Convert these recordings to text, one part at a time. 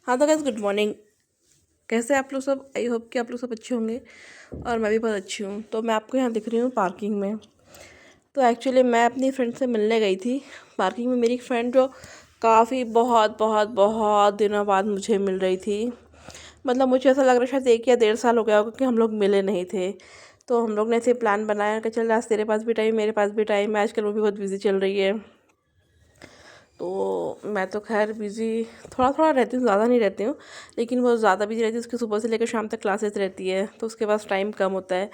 हाँ तो guys, good morning. कैसे हैं आप लोग सब? आई होप कि आप लोग सब अच्छे होंगे और मैं भी बहुत अच्छी हूँ। तो मैं आपको यहाँ दिख रही हूँ पार्किंग में। तो एक्चुअली मैं अपनी फ्रेंड से मिलने गई थी पार्किंग में। मेरी फ्रेंड जो काफ़ी बहुत बहुत बहुत दिनों बाद मुझे मिल रही थी। मतलब मुझे ऐसा लग रहा है शायद 1 या 1.5 साल हो गया होगा कि हम लोग मिले नहीं थे। तो हम लोग ने ऐसे प्लान बनाया कि चल आज तेरे पास भी टाइम, मेरे पास भी टाइम है। आजकल वो भी बहुत बिजी चल रही है। तो मैं तो खैर बिज़ी थोड़ा थोड़ा रहती हूँ, ज़्यादा नहीं रहती हूँ। लेकिन वो ज़्यादा बिज़ी रहती है, उसकी सुबह से लेकर शाम तक क्लासेस रहती है, तो उसके पास टाइम कम होता है।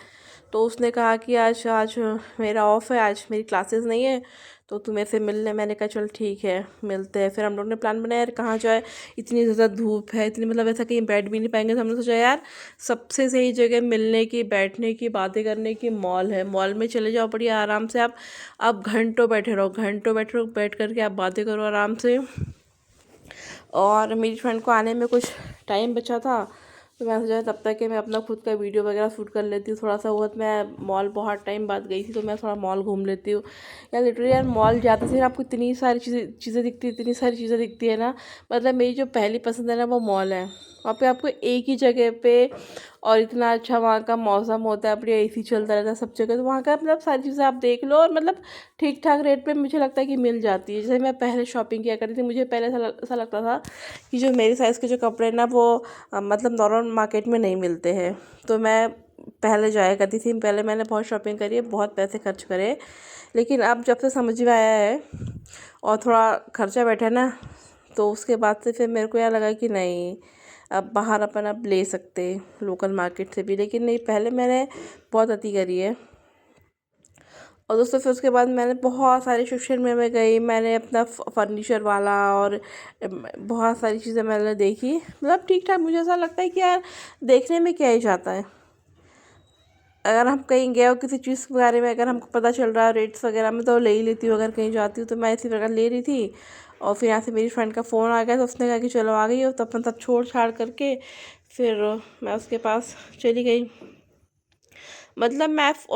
तो उसने कहा कि आज आज मेरा ऑफ है, आज मेरी क्लासेस नहीं है, तो तू मेरे से मिल ले। मैंने कहा चल ठीक है, मिलते हैं। फिर हम लोग ने प्लान बनाया यार कहाँ जाए, इतनी ज़्यादा धूप है, इतनी मतलब ऐसा कहीं बैठ भी नहीं पाएंगे। तो हमने सोचा यार सबसे सही जगह मिलने की, बैठने की, बातें करने की मॉल है। मॉल में चले जाओ, बढ़िया आराम से आप घंटों बैठे रहो, घंटों बैठे रहो, बैठ करके आप बातें करो आराम से। और मेरी फ्रेंड को आने में कुछ टाइम बचा था, तो मैं सोचा तब तक कि मैं अपना खुद का वीडियो वगैरह शूट कर लेती हूँ थोड़ा सा बहुत। मैं मॉल बहुत टाइम बाद गई थी, तो मैं थोड़ा मॉल घूम लेती हूँ। यार लिटरली यार मॉल जाते से आपको इतनी सारी चीज़ें दिखती है, इतनी सारी चीज़ें दिखती है ना। मतलब मेरी जो पहली पसंद है ना वो मॉल है। वहाँ पे आपको एक ही जगह पे, और इतना अच्छा वहाँ का मौसम होता है, बढ़िया एसी चलता रहता है सब जगह। तो वहाँ का मतलब सारी चीज़ें आप देख लो, और मतलब ठीक ठाक रेट पे मुझे लगता है कि मिल जाती है। जैसे मैं पहले शॉपिंग किया करती थी, मुझे पहले ऐसा लगता था कि जो मेरे साइज़ के जो कपड़े ना वो मतलब नॉर्मल मार्केट में नहीं मिलते हैं। तो मैं पहले जाया करती थी, पहले मैंने बहुत शॉपिंग करी है, बहुत पैसे खर्च करे। लेकिन अब जब से समझ में आया है और थोड़ा खर्चा बैठा ना, तो उसके बाद से फिर मेरे को यह लगा कि नहीं, अब बाहर अपन अब ले सकते लोकल मार्केट से भी। लेकिन नहीं, पहले मैंने बहुत अति करी है। और दोस्तों फिर उसके बाद मैंने बहुत सारे सोशल मीडिया में गई, मैंने अपना फर्नीचर वाला और बहुत सारी चीज़ें मैंने देखी। मतलब ठीक ठाक मुझे ऐसा लगता है कि यार देखने में क्या ही जाता है। अगर हम कहीं गए हो किसी चीज़ के बारे में, अगर हमको पता चल रहा है रेट्स वगैरह में, तो ले ही लेती हूँ। अगर कहीं जाती हूँ तो मैं इसी प्रकार ले रही थी। और फिर यहाँ से मेरी फ्रेंड का फ़ोन आ गया, तो उसने कहा कि चलो आ गई हो, तो अपन सब छोड़ छाड़ करके फिर मैं उसके पास चली गई। मतलब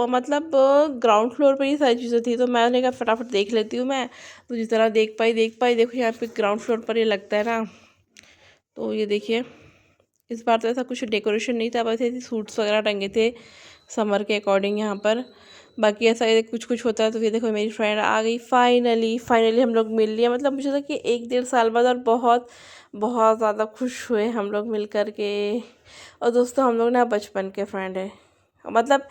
मतलब ग्राउंड फ्लोर पर ही सारी चीज़ें थी, तो मैंने कहा फटाफट देख लेती हूँ मैं। तो जिस तरह देख पाई। देखो यहाँ पे ग्राउंड फ्लोर पर ये लगता है ना, तो ये देखिए। इस बार तो ऐसा कुछ डेकोरेशन नहीं था, बस ऐसे सूट्स वगैरह टंगे थे समर के अकॉर्डिंग यहाँ पर। बाकी ऐसा ये कुछ कुछ होता है। तो ये देखो मेरी फ्रेंड आ गई, फाइनली हम लोग मिल लिए। मतलब मुझे था कि 1 1.5 साल बाद, और बहुत बहुत ज़्यादा खुश हुए हम लोग मिल कर के। और दोस्तों हम लोग ना बचपन के फ्रेंड है। मतलब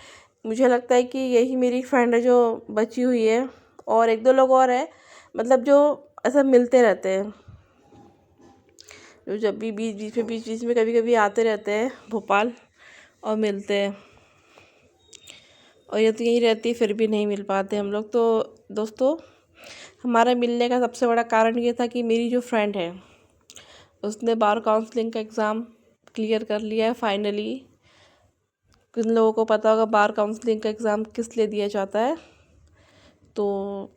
मुझे लगता है कि यही मेरी फ्रेंड है जो बची हुई है, और एक दो लोग और हैं मतलब जो ऐसा मिलते रहते हैं, जो जब भी बीच में कभी कभी आते रहते हैं भोपाल और मिलते हैं। और ये तो यहीं रहती है, फिर भी नहीं मिल पाते हम लोग। तो दोस्तों हमारा मिलने का सबसे बड़ा कारण ये था कि मेरी जो फ्रेंड है उसने बार काउंसलिंग का एग्ज़ाम क्लियर कर लिया है फाइनली। किन लोगों को पता होगा बार काउंसलिंग का एग्ज़ाम किस लिए दिया जाता है, तो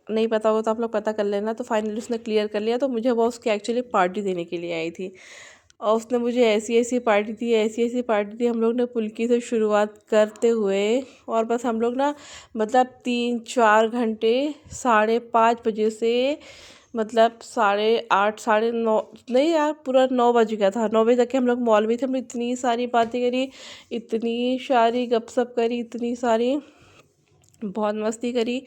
नहीं पता होगा तो आप लोग पता कर लेना। तो फाइनली उसने क्लियर कर लिया, तो मुझे वो उसकी एक्चुअली पार्टी देने के लिए आई थी। और उसने मुझे ऐसी ऐसी पार्टी दी, ऐसी ऐसी पार्टी दी। हम लोग ने पुल्की से शुरुआत करते हुए, और बस हम लोग ना मतलब 3 4 घंटे, 5:30 बजे से मतलब 8:30 9:30 नहीं यार, पूरा 9 बज गया था। 9 बजे तक के हम लोग मॉल में थे। हम लोग इतनी सारी बातें करी, इतनी सारी गपशप करी, इतनी सारी बहुत मस्ती करी,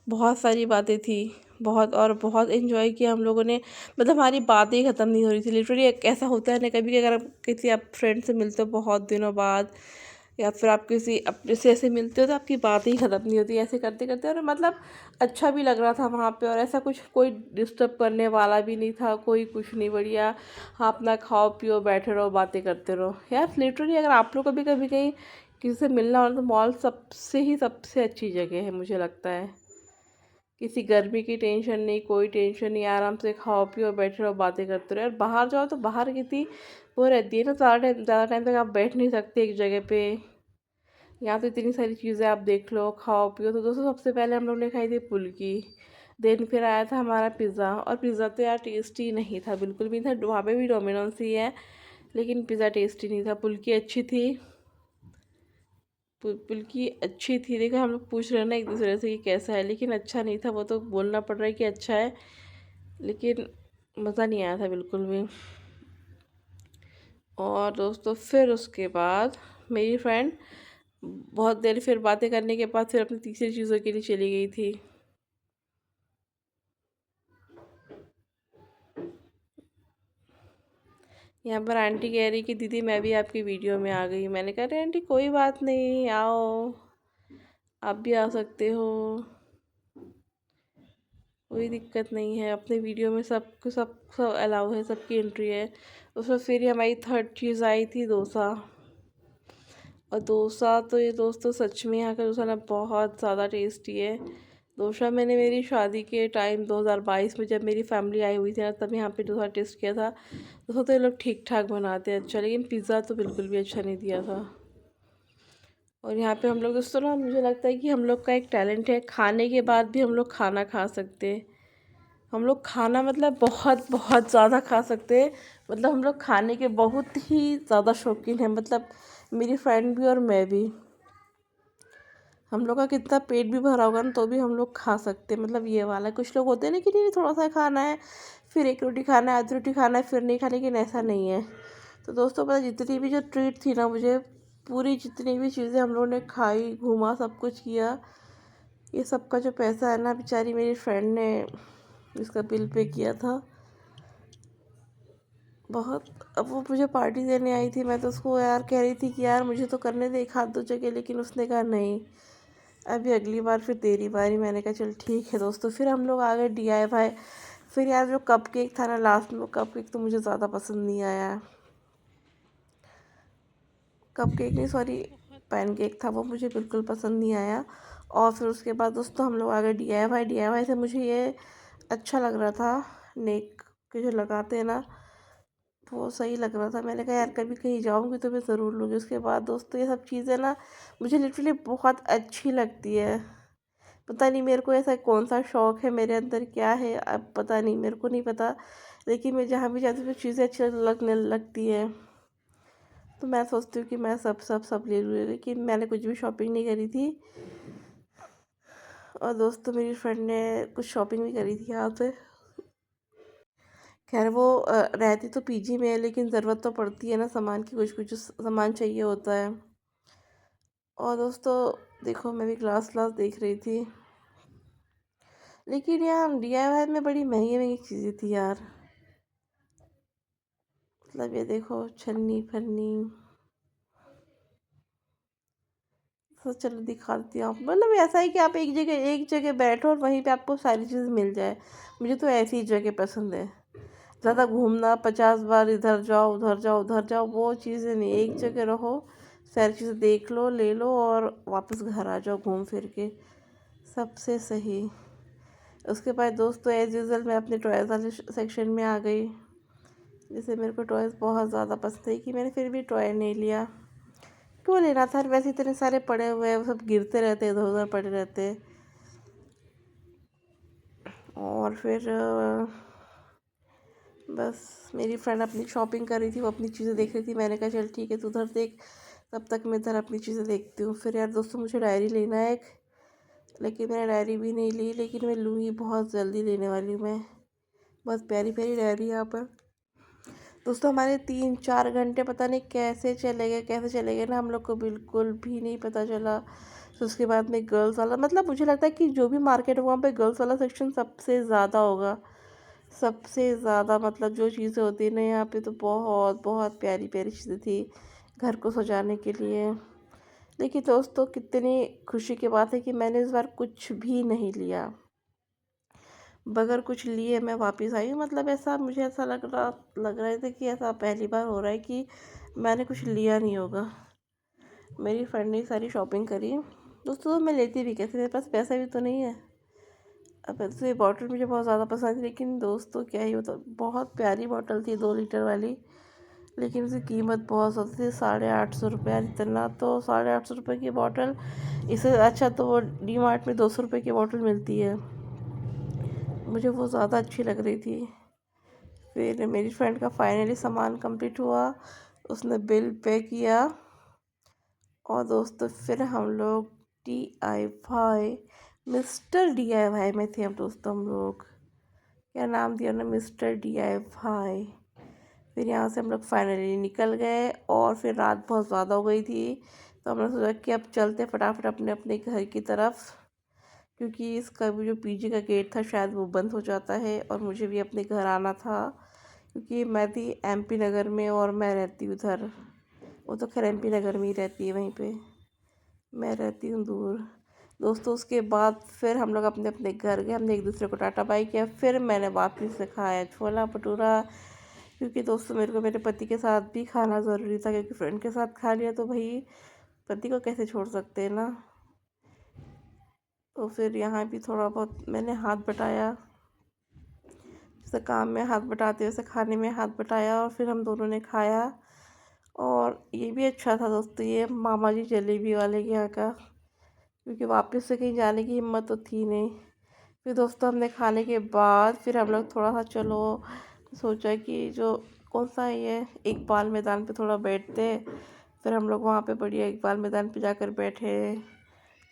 बहुत सारी बातें थी, बहुत और बहुत एंजॉय किया हम लोगों ने। मतलब हमारी बातें ही ख़त्म नहीं हो रही थी। लिटरली एक ऐसा होता है ना कभी कि अगर आप किसी आप फ्रेंड से मिलते हो बहुत दिनों बाद, या फिर आप किसी अपने से ऐसे मिलते हो, तो आपकी बातें ही ख़त्म नहीं होती ऐसे करते करते। और मतलब अच्छा भी लग रहा था वहाँ पे, और ऐसा कुछ कोई डिस्टर्ब करने वाला भी नहीं था, कोई कुछ नहीं, बढ़िया। हाँ अपना खाओ पियो बैठे रहो बातें करते रहो। यार लिटरली अगर आप लोग कभी गई किसी से मिलना हो तो मॉल सबसे अच्छी जगह है मुझे लगता है। किसी गर्मी की टेंशन नहीं, कोई टेंशन नहीं, आराम से खाओ पियो बैठे रहो बातें करते रहो। और बाहर जाओ तो बाहर कितनी वो रहती है ना, ज़्यादा टाइम तक आप बैठ नहीं सकते एक जगह पे। यहाँ तो इतनी सारी चीज़ें आप देख लो, खाओ पियो। तो दोस्तों सबसे पहले हम लोग ने खाई थी फुल्की। देन फिर आया था हमारा पिज़्ज़ा, और पिज़्ज़ा तो यार टेस्टी नहीं था, बिल्कुल भी नहीं था। वहाँ पे भी डोमिनोज ही है, लेकिन पिज़्ज़ा टेस्टी नहीं था। फुल्की अच्छी थी, फुल्की अच्छी थी। देखो हम लोग पूछ रहे हैं ना एक दूसरे से कि कैसा है, लेकिन अच्छा नहीं था। वो तो बोलना पड़ रहा है कि अच्छा है, लेकिन मज़ा नहीं आया था बिल्कुल भी। और दोस्तों फिर उसके बाद मेरी फ्रेंड बहुत देर फिर बातें करने के बाद फिर अपनी तीसरी चीज़ों के लिए चली गई थी। यहाँ पर आंटी कह रही कि दीदी मैं भी आपकी वीडियो में आ गई। मैंने कहा अरे आंटी कोई बात नहीं, आओ, आप भी आ सकते हो, कोई दिक्कत नहीं है। अपने वीडियो में सब अलाउ है, सबकी एंट्री है। उसमें फिर हमारी थर्ड चीज़ आई थी डोसा। और डोसा तो ये दोस्तों सच में यहाँ का डोसा ना बहुत ज़्यादा टेस्टी है। डोसा मैंने मेरी शादी के टाइम 2022 में जब मेरी फैमिली आई हुई थी ना, तब यहाँ पे डोसा टेस्ट किया था। डोसा तो ये लोग ठीक ठाक बनाते हैं अच्छा, लेकिन पिज़्ज़ा तो बिल्कुल भी अच्छा नहीं दिया था। और यहाँ पे हम लोग दोस्तों ना, मुझे लगता है कि हम लोग का एक टैलेंट है, खाने के बाद भी हम लोग खाना खा सकते हैं। हम लोग खाना मतलब बहुत बहुत ज़्यादा खा सकते हैं। मतलब हम लोग खाने के बहुत ही ज़्यादा शौकीन हैं, मतलब मेरी फ्रेंड भी और मैं भी। हम लोग का कितना पेट भी भरा होगा ना तो भी हम लोग खा सकते हैं। मतलब ये वाला, कुछ लोग होते हैं ना कि नहीं थोड़ा सा खाना है, फिर एक रोटी खाना है, आधी रोटी खाना है, फिर नहीं खा, लेकिन ऐसा नहीं है। तो दोस्तों पता जितनी भी जो ट्रीट थी ना, मुझे पूरी जितनी भी चीज़ें हम लोगों ने खाई, घूमा, सब कुछ किया, ये सब का जो पैसा है ना, बेचारी मेरी फ्रेंड ने इसका बिल पे किया था बहुत। अब वो मुझे पार्टी देने आई थी, मैं तो उसको यार कह रही थी कि यार मुझे तो करने दे एक हाथ दो जगह, लेकिन उसने कहा नहीं, अभी अगली बार फिर तेरी बारी। मैंने कहा चल ठीक है दोस्तों। फिर हम लोग आ गए DIY। फिर यार जो कप केक था ना लास्ट में, वो कप केक तो मुझे ज़्यादा पसंद नहीं आया। कप केक नहीं, सॉरी, पैन केक था, वो मुझे बिल्कुल पसंद नहीं आया। और फिर उसके बाद दोस्तों हम लोग आ गए DIY से मुझे ये अच्छा लग रहा था, नेक के जो लगाते हैं ना, वो सही लग रहा था। मैंने कहा यार कभी कहीं जाऊंगी तो मैं ज़रूर लूँगी। उसके बाद दोस्तों ये सब चीज़ें ना मुझे लिटरली बहुत अच्छी लगती है। पता नहीं मेरे को ऐसा कौन सा शौक़ है मेरे अंदर, क्या है अब पता नहीं, मेरे को नहीं पता, लेकिन मैं जहाँ भी जाती हूँ चीज़ें अच्छी लगने लगती है। तो मैं सोचती हूँ कि मैं सब ले लूँ, लेकिन मैंने कुछ भी शॉपिंग नहीं करी थी। और दोस्तों मेरी फ्रेंड ने कुछ शॉपिंग भी करी थी यहाँ से। खैर वो रहती तो PG में है, लेकिन ज़रूरत तो पड़ती है ना सामान की, कुछ कुछ सामान चाहिए होता है। और दोस्तों देखो मैं भी क्लास क्लास देख रही थी, लेकिन यार DIY में बड़ी महंगी महंगी चीज़ें थी यार। मतलब ये देखो छन्नी फन्नी, तो चलो दिखा देती हूँ। मतलब ऐसा है कि आप एक जगह बैठो और वहीं पे आपको सारी चीज़ मिल जाए। मुझे तो ऐसी ही जगह पसंद है। ज़्यादा घूमना, 50 बार इधर जाओ उधर जाओ उधर जाओ, वो चीज़ें नहीं। एक जगह रहो, सारी चीज़ें देख लो, ले लो और वापस घर आ जाओ घूम फिर के, सबसे सही। उसके बाद दोस्तों एज़ यूज़ुअल मैं अपने टॉयज़ वाले सेक्शन में आ गई। जैसे मेरे को टॉयज़ बहुत ज़्यादा पसंद है कि मैंने फिर भी टॉय नहीं लिया। क्यों लेना था, वैसे इतने सारे पड़े हुए हैं, वो सब गिरते रहते, इधर उधर पड़े रहते। और फिर बस मेरी फ्रेंड अपनी शॉपिंग कर रही थी, वो अपनी चीज़ें देख रही थी। मैंने कहा चल ठीक है तू उधर देख, तब तक मैं इधर अपनी चीज़ें देखती हूँ। फिर यार दोस्तों मुझे डायरी लेना है एक, लेकिन मैंने डायरी भी नहीं ली, लेकिन मैं लूँगी, बहुत जल्दी लेने वाली हूँ मैं। बहुत प्यारी प्यारी डायरी यहाँ पर। दोस्तों हमारे 3-4 घंटे पता नहीं कैसे चले गए ना, हम लोग को बिल्कुल भी नहीं पता चला। तो उसके बाद में गर्ल्स वाला, मतलब मुझे लगता है कि जो भी मार्केट है वहाँ पे गर्ल्स वाला सेक्शन सबसे ज़्यादा होगा, सबसे ज़्यादा। मतलब जो चीज़ें होती है ना यहाँ पे, तो बहुत बहुत प्यारी प्यारी चीज़ें थी घर को सजाने के लिए। लेकिन दोस्तों कितनी खुशी की बात है कि मैंने इस बार कुछ भी नहीं लिया, बगैर कुछ लिए मैं वापस आई हूँ। मतलब ऐसा मुझे ऐसा लग रहा था कि ऐसा पहली बार हो रहा है कि मैंने कुछ लिया नहीं होगा। मेरी फ्रेंड ने सारी शॉपिंग करी। दोस्तों मैं लेती भी कैसे, मेरे पास पैसा भी तो नहीं है। अब तो ये बॉटल मुझे बहुत ज़्यादा पसंद थी, लेकिन दोस्तों क्या ही होता, बहुत प्यारी बॉटल थी 2 लीटर वाली, लेकिन उसकी कीमत बहुत ज़्यादा थी, 850 रुपये। इतना तो 850 रुपये की बॉटल, इससे अच्छा तो वो DMart में 200 रुपये की बॉटल मिलती है। मुझे वो ज़्यादा अच्छी लग रही थी। फिर मेरी फ्रेंड का फाइनली सामान कंप्लीट हुआ, उसने बिल पे किया। और दोस्तों फिर हम लोग DIY, मिस्टर DIY में थे हम दोस्तों। हम लोग क्या नाम दिया ना, मिस्टर DIY। फिर यहाँ से हम लोग फाइनली निकल गए और फिर रात बहुत ज़्यादा हो गई थी, तो हमने सोचा कि अब चलते फटाफट अपने अपने घर की तरफ, क्योंकि इसका भी जो पीजी का गेट था शायद वो बंद हो जाता है और मुझे भी अपने घर आना था, क्योंकि मैं थी एमपी नगर में और मैं रहती हूँ उधर। वो तो खैर एमपी नगर में ही रहती है, वहीं पे मैं रहती हूँ दूर। दोस्तों उसके बाद फिर हम लोग अपने अपने घर गए, हमने एक दूसरे को टाटा बाय किया, फिर मैंने वापस से खाया छोला भटूरा, क्योंकि दोस्तों मेरे को मेरे पति के साथ भी खाना ज़रूरी था, क्योंकि फ्रेंड के साथ खा लिया तो भाई पति को कैसे छोड़ सकते हैं ना। तो फिर यहाँ भी थोड़ा बहुत मैंने हाथ बटाया, जैसे काम में हाथ बटाते वैसे खाने में हाथ बटाया, और फिर हम दोनों ने खाया। और ये भी अच्छा था दोस्तों, ये मामा जी जलेबी वाले के यहाँ का, क्योंकि वापस से कहीं जाने की हिम्मत तो थी नहीं। फिर दोस्तों हमने खाने के बाद फिर हम लोग थोड़ा सा चलो सोचा कि जो कौन सा ये इकबाल मैदान पे थोड़ा बैठते। फिर हम लोग वहाँ पे बढ़िया इकबाल मैदान पे जाकर बैठे,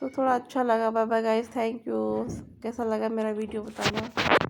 तो थोड़ा अच्छा लगा। Bye bye guys, thank you. कैसा लगा मेरा वीडियो बताना।